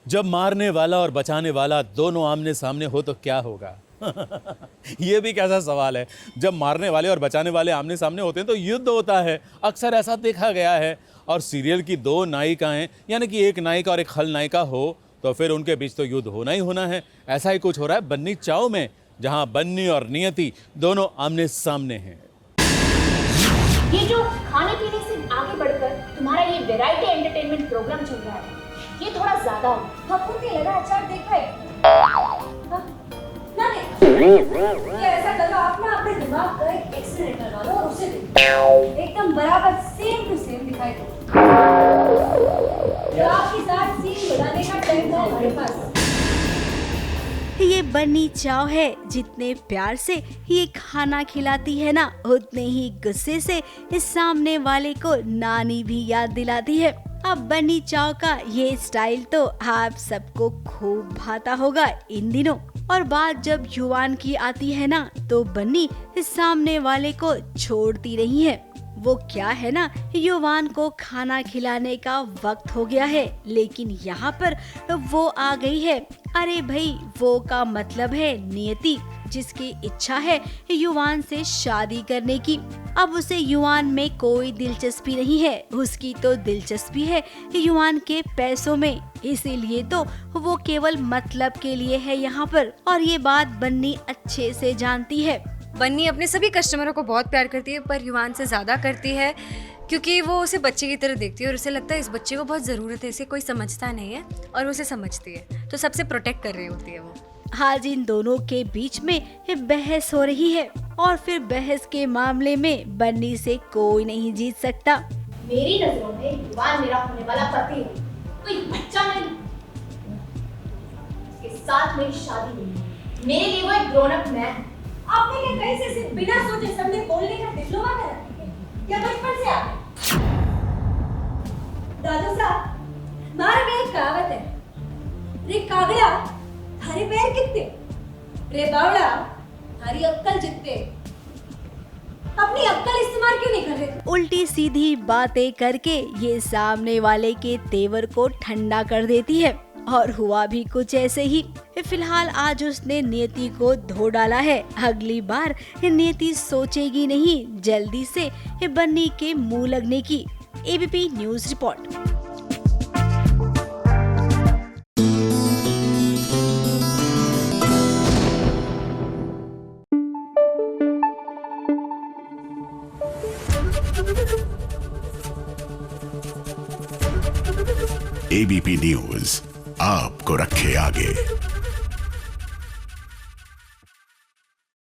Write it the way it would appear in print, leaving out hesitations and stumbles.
जब मारने वाला और बचाने वाला दोनों आमने सामने हो तो क्या होगा? ये भी कैसा सवाल है। जब मारने वाले और बचाने वाले आमने सामने होते हैं तो युद्ध होता है, अक्सर ऐसा देखा गया है। और सीरियल की दो नायिकाएं, यानी कि एक नायिका और एक खलनायिका हो तो फिर उनके बीच तो युद्ध होना ही होना है। ऐसा ही कुछ हो रहा है बन्नी चाव में, जहां बन्नी और नियति दोनों आमने सामने हैं। ये जो खाने पीने से आगे बढ़कर तुम्हारा ये वैरायटी एंटरटेनमेंट प्रोग्राम चल रहा है, ये थोड़ा ज्यादा हो। हमको क्या लगा अचार देखा है ना ये ऐसा करो आप ना अपने दिमाग का एक एक्सरे निकलवा लो और उसे देखो एकदम बराबर सेम टू सेम दिखाई दे। आपके साथ सीन बनाने का टाइम है हमारे पास। ये बन्नी चाव है, जितने प्यार से ये खाना खिलाती है ना, उतने ही गुस्से से इस सामने वाले को नानी भी याद दिलाती है। अब बन्नी चाव का ये स्टाइल तो आप सबको खूब भाता होगा इन दिनों। और बात जब युवान की आती है ना, तो बन्नी इस सामने वाले को छोड़ती नहीं है। वो क्या है ना, युवान को खाना खिलाने का वक्त हो गया है, लेकिन यहाँ पर वो आ गई है। अरे भाई, वो का मतलब है नियति, जिसकी इच्छा है युवान से शादी करने की। अब उसे युवान में कोई दिलचस्पी नहीं है, उसकी तो दिलचस्पी है युवान के पैसों में। इसीलिए तो वो केवल मतलब के लिए है यहाँ पर, और ये बात बन्नी अच्छे से जानती है। बन्नी अपने सभी कस्टमरों को बहुत प्यार करती है, पर युवान से ज़्यादा करती है, क्योंकि वो उसे बच्चे की तरह देखती है और उसे लगता है इस बच्चे को बहुत ज़रूरत है, इसे कोई समझता नहीं है, और उसे समझती है, तो सबसे प्रोटेक्ट कर रही होती है वो। आज इन दोनों के बीच में बहस हो रही है, और फिर बहस के मामले में बन्नी से कोई नहीं जीत सकता। मेरी नजरों में युवान मेरा होने वाला पति है, कोई बच्चा नहीं। इसके साथ मेरी शादी नहीं है, मेरे लिए वो एक ग्रोन अप मैन। आपने क्या कहीं से सिर्फ बिना सोचे समझे बोलने का डिप्लोमा करा या बचपन से आप? दादू साहब, मारे में एक कहावत है, रे कागड़ा थारे पैर कितने, रे बावड़ा थारी अक्कल जितने। अपनी अक्कल इस्तेमाल क्यों नहीं कर रहे? उल्टी सीधी बातें करके ये सामने वाले के तेवर को ठंडा कर देती है, और हुआ भी कुछ ऐसे ही। फिलहाल आज उसने नियति को धो डाला है, अगली बार नियति सोचेगी नहीं जल्दी से बन्नी के मुंह लगने की। ABP news report. ABP news आपको रखे आगे।